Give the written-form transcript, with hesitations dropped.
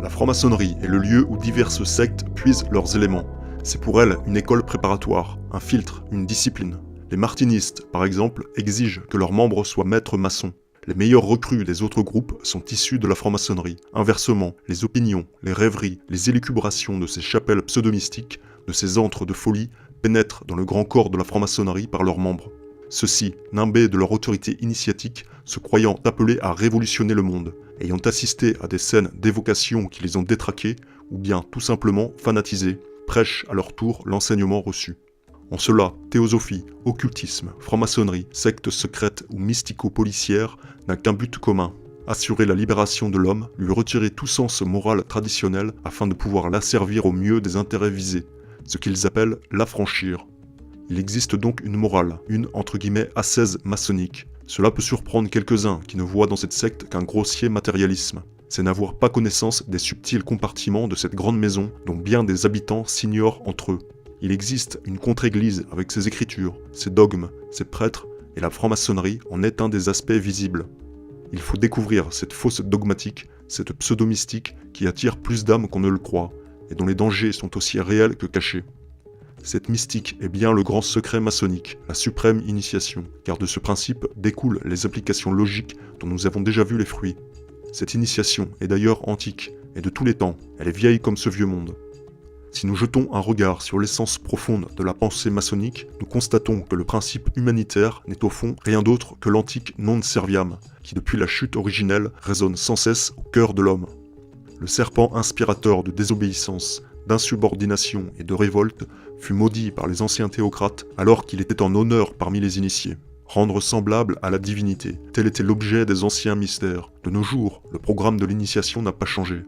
La franc-maçonnerie est le lieu où diverses sectes puisent leurs éléments. C'est pour elles une école préparatoire, un filtre, une discipline. Les martinistes, par exemple, exigent que leurs membres soient maîtres maçons. Les meilleurs recrues des autres groupes sont issus de la franc-maçonnerie. Inversement, les opinions, les rêveries, les élucubrations de ces chapelles pseudo-mystiques, de ces antres de folie, pénètrent dans le grand corps de la franc-maçonnerie par leurs membres. Ceux-ci, nimbés de leur autorité initiatique, se croyant appelés à révolutionner le monde, ayant assisté à des scènes d'évocation qui les ont détraqués, ou bien tout simplement fanatisés, prêchent à leur tour l'enseignement reçu. En cela, théosophie, occultisme, franc-maçonnerie, secte secrète ou mystico-policière n'a qu'un but commun, assurer la libération de l'homme, lui retirer tout sens moral traditionnel afin de pouvoir l'asservir au mieux des intérêts visés, ce qu'ils appellent l'affranchir. Il existe donc une morale, une entre guillemets ascèse maçonnique. Cela peut surprendre quelques-uns qui ne voient dans cette secte qu'un grossier matérialisme. C'est n'avoir pas connaissance des subtils compartiments de cette grande maison dont bien des habitants s'ignorent entre eux. Il existe une contre-église avec ses écritures, ses dogmes, ses prêtres, et la franc-maçonnerie en est un des aspects visibles. Il faut découvrir cette fausse dogmatique, cette pseudo-mystique qui attire plus d'âmes qu'on ne le croit, et dont les dangers sont aussi réels que cachés. Cette mystique est bien le grand secret maçonnique, la suprême initiation, car de ce principe découlent les applications logiques dont nous avons déjà vu les fruits. Cette initiation est d'ailleurs antique, et de tous les temps, elle est vieille comme ce vieux monde. Si nous jetons un regard sur l'essence profonde de la pensée maçonnique, nous constatons que le principe humanitaire n'est au fond rien d'autre que l'antique non serviam, qui depuis la chute originelle résonne sans cesse au cœur de l'homme. Le serpent inspirateur de désobéissance, d'insubordination et de révolte fut maudit par les anciens théocrates alors qu'il était en honneur parmi les initiés. Rendre semblable à la divinité, tel était l'objet des anciens mystères. De nos jours, le programme de l'initiation n'a pas changé.